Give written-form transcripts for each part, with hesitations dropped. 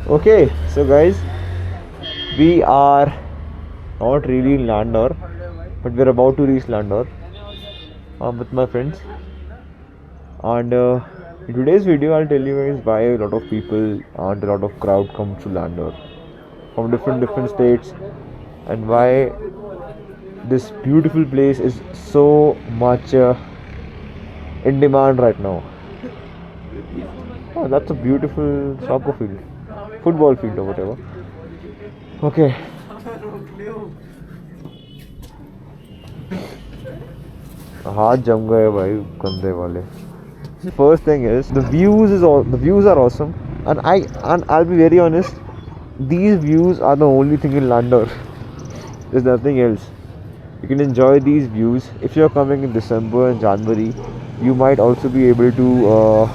Okay, so guys, we are not really in Landor, but we're about to reach Landor with my friends. And in today's video, I'll tell you guys why a lot of people and a lot of crowd comes to Landor from different states, and why this beautiful place is so much in demand right now. Oh, that's a beautiful soccer field, football field or whatever. Okay, हाथ जम गए भाई गंदे वाले. First thing is the views are awesome, and I'll be very honest. These views are the only thing in Landor. There's nothing else. You can enjoy these views if you're coming in December and January. You might also be able to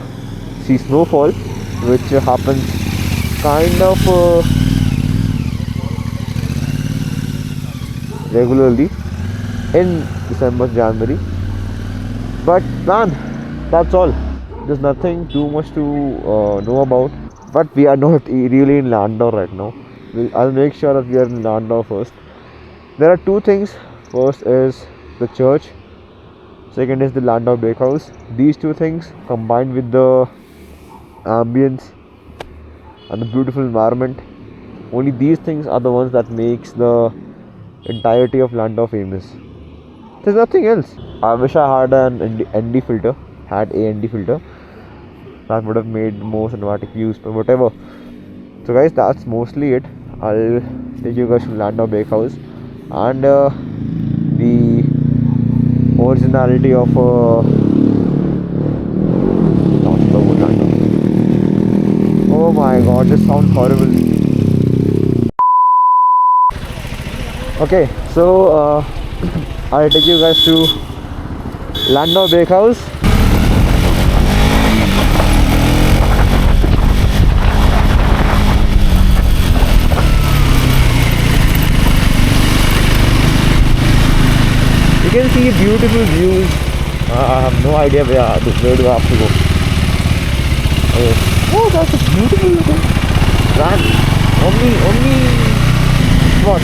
see snowfall, which happens kind of regularly in December, January. But man, that's all. There's nothing too much to know about. But we are not really in Landau right now. I'll make sure that we are in Landau first. There are two things. First is the church. Second is the Landau Bakehouse. These two things combined with the ambience and the beautiful environment. Only these things are the ones that makes the entirety of Landau famous. There's nothing else. I wish I had an ND filter. Had a ND filter. That would have made more cinematic views, but whatever. So guys, that's mostly it. I'll take you guys to Landau Bakehouse and the originality of not the word Landau. Oh my god, this sounds horrible. Okay, so I'll take you guys to Landau Bakehouse. You can see beautiful views. I have no idea where do I have to go. Oh, that's a beautiful looking brand. Only what?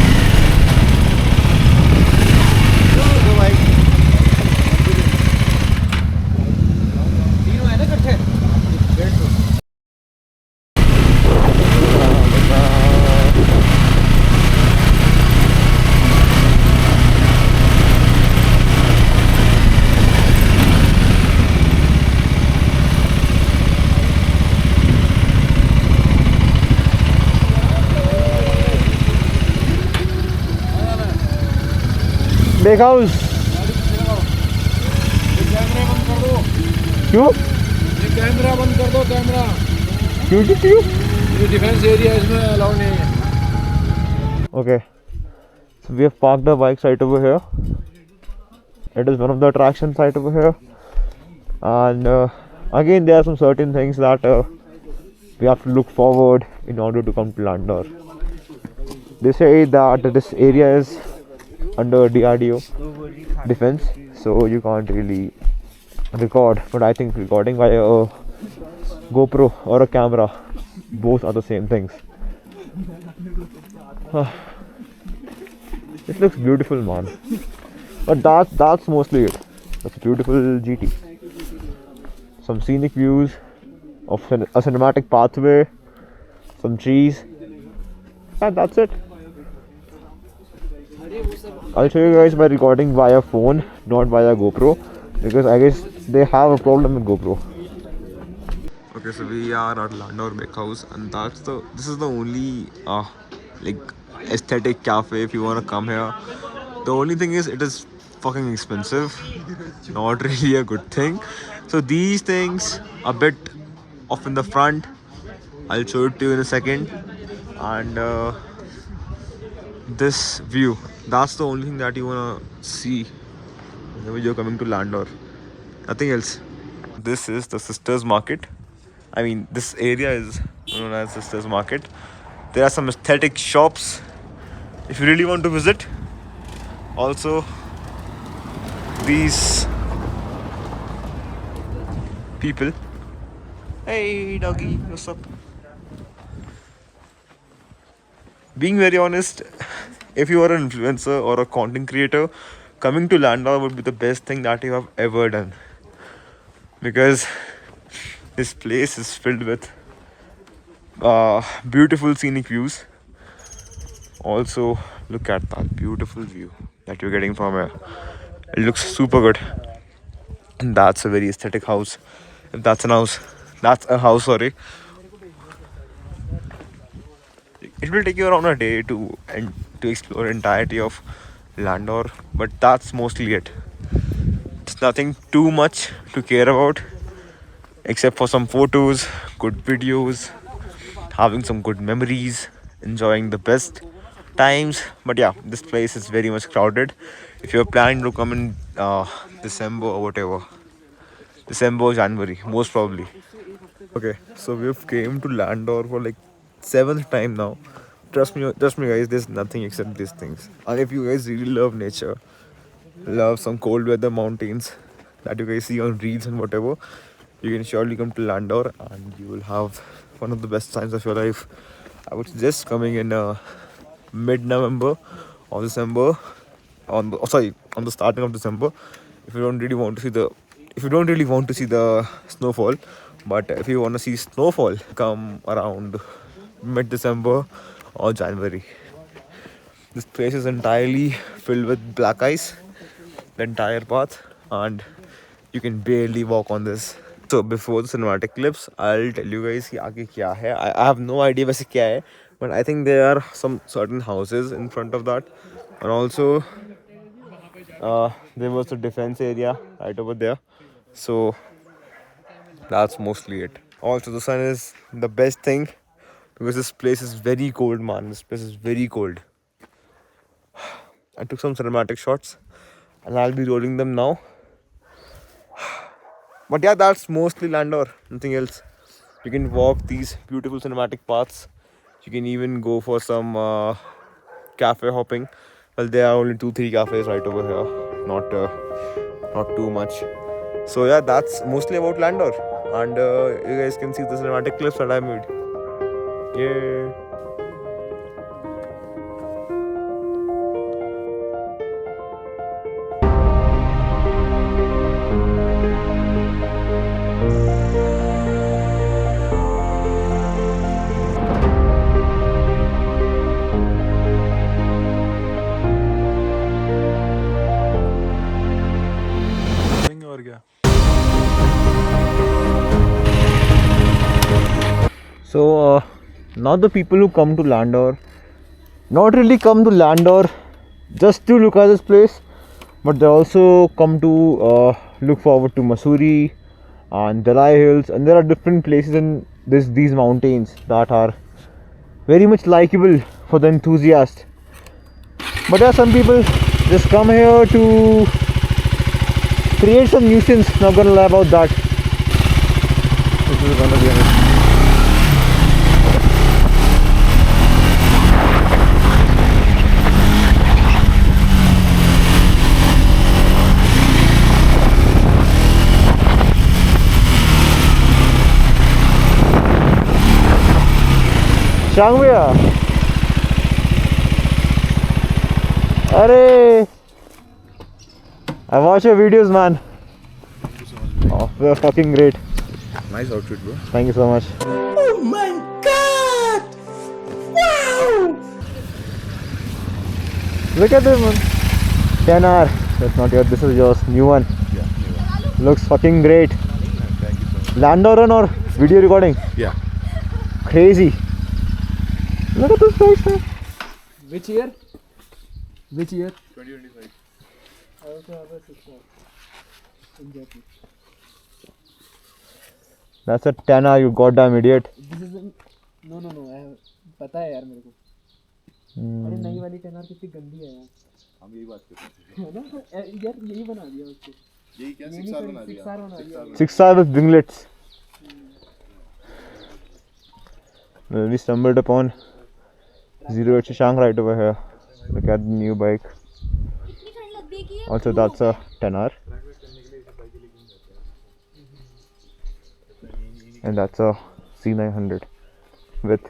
Bakehouse. क्यों? Camera बंद कर दो camera. क्यों? ये defence area इसमें allow नहीं है. Okay, so we have parked the bike right over here. It is one of the attraction site over here, and again there are some certain things that we have to look forward in order to come to Landor. They say that this area is under DRDO defense, so you can't really record, but I think recording by a GoPro or a camera, both are the same things. It looks beautiful, man, but that's mostly it. That's a beautiful GT, some scenic views of a cinematic pathway, some trees, and that's it. I'll show you guys by recording via phone, not via GoPro, because I guess they have a problem with GoPro. Okay, so we are at Landor Bakehouse, and this is the only like aesthetic cafe if you wanna come here. The only thing is it is fucking expensive, not really a good thing. So these things a bit off in the front. I'll show it to you in a second, and this view, that's the only thing that you wanna see whenever you're coming to Landor. Nothing else. This is the Sisters Market. I mean, this area is known as Sisters Market. There are some aesthetic shops if you really want to visit. Also, these people. Hey doggy, what's up? being very honest, if you are an influencer or a content creator, coming to Landau would be the best thing that you have ever done, because this place is filled with beautiful scenic views. Also, look at that beautiful view that you're getting from here. It looks super good. And that's a very aesthetic house. If that's an house, that's a house, sorry. It will take you around a day to explore entirety of Landor, but that's mostly it. It's nothing too much to care about except for some photos, good videos, having some good memories, enjoying the best times. But yeah, this place is very much crowded. If you're planning to come in December or whatever, December or January, most probably. Okay, so we've came to Landor for like seventh time now. Trust me, guys. There's nothing except these things. And if you guys really love nature, love some cold weather mountains that you guys see on reels and whatever, you can surely come to Landor and you will have one of the best times of your life. I would suggest coming in mid-November or December, on the starting of December, if you don't really want to see the snowfall. But if you want to see snowfall, come around mid-December or January. This place is entirely filled with black ice, the entire path, and you can barely walk on this. So before the cinematic clips, I'll tell you guys कि आगे क्या है. I have no idea वैसे क्या है, but I think there are some certain houses in front of that, and also there was a defense area right over there. So that's mostly it. Also, the sun is the best thing because this place is very cold, man. This place is very cold. I took some cinematic shots and I'll be rolling them now. But yeah, that's mostly Landor, nothing else. You can walk these beautiful cinematic paths. You can even go for some cafe hopping. Well, there are only 2-3 cafes right over here, not too much. So yeah, that's mostly about Landor, and you guys can see the cinematic clips that I made. Yeah. और क्या So now the people who come to Landor not really come to Landor just to look at this place, but they also come to look forward to Mussoorie and Dalai Hills, and there are different places in these mountains that are very much likable for the enthusiast. But there are some people just come here to create some nuisance. Not gonna lie about that. This is gonna be honest. Shang भैया, अरे, I watch your videos, man. Oh, they're fucking great. Nice outfit, bro. Thank you so much. Oh my god! Wow! Look at this one. 10R. That's not yours. This is yours. New one. Yeah. Looks fucking great. Thank you so much. Landor run or video recording? Yeah. Crazy. Look at this place, man. Which year? Which year? 2025. I also have a sister. Exactly. That's a 10R, you goddamn idiot. This is no. I have पता है यार मेरे को. अरे नई वाली 10R कितनी गंदी है यार. हम यही बात कर रहे है ना? यार यही बना दिया उसको. थे यही क्या 6 साल बना दिया 6R बना दिया. 6R with winglets. We stumbled upon 08 Shashank right over here. Look at the new bike. Also, that's a 10R. And that's a C900 with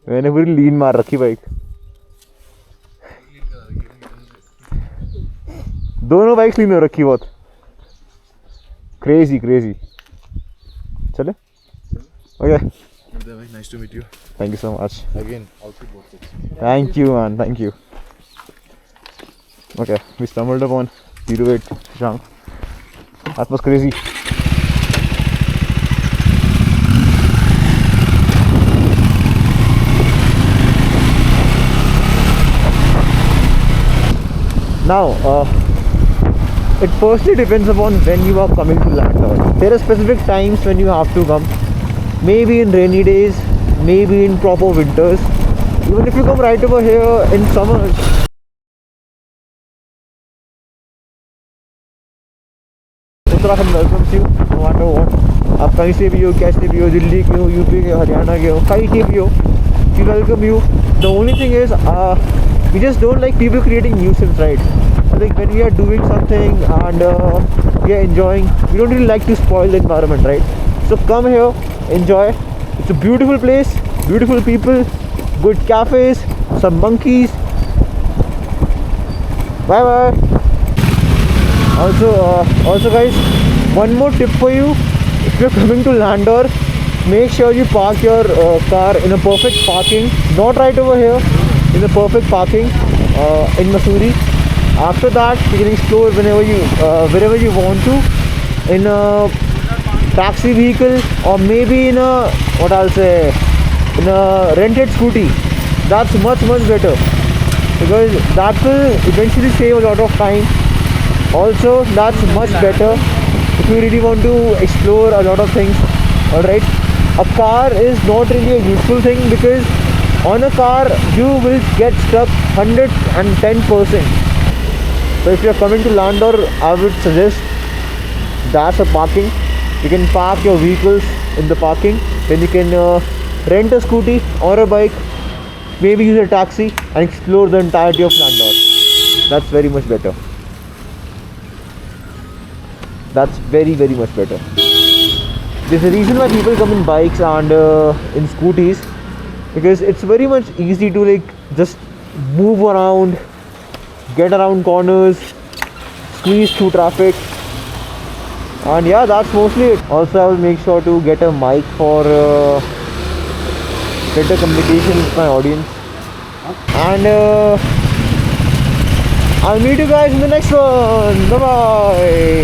मैंने पूरी लीन मार रखी बाइक। दोनों बाइक लीन हो रखी बहुत। Crazy crazy. चले okay. Nice to meet you. Thank you so much. Again, outfit boxes. Thank you, man. Thank you. Okay, we stumbled upon 08 Shang. That was crazy. Now, it firstly depends upon when you are coming to Landor. There are specific times when you have to come. Maybe in rainy days, maybe in proper winters. Even if you come right over here in summers, Uttarakhand welcomes you no matter what. आप कहीं से भी हो, कैसे भी हो, दिल्ली के हो, यूपी के, हरियाणा के हो, कहीं के भी हो, we welcome you. The only thing is, we just don't like people creating nuisance, right? Like when we are doing something and we are enjoying, we don't really like to spoil the environment, right? So come here, enjoy. It's a beautiful place, beautiful people, good cafes, some monkeys. Bye bye. Also guys, one more tip for you. If you're coming to Landor, make sure you park your car in a perfect parking, not right over here, in a perfect parking in Mussoorie. After that, you can explore wherever you want to, in a taxi vehicle or maybe in a in a rented scooty. That's much better because that will eventually save a lot of time. Also, that's much better if you really want to explore a lot of things. Alright, a car is not really a useful thing because on a car you will get stuck 110%. So if you are coming to Landor, I would suggest that's a parking. You can park your vehicles in the parking, then you can rent a scooty or a bike, maybe use a taxi and explore the entirety of Landor. That's very much better. That's very much better. There's a reason why people come in bikes and in scooties, because it's very much easy to like just move around, get around corners, squeeze through traffic, and yeah, that's mostly it. Also, I will make sure to get a mic for better communication with my audience, and I'll meet you guys in the next one. Bye bye.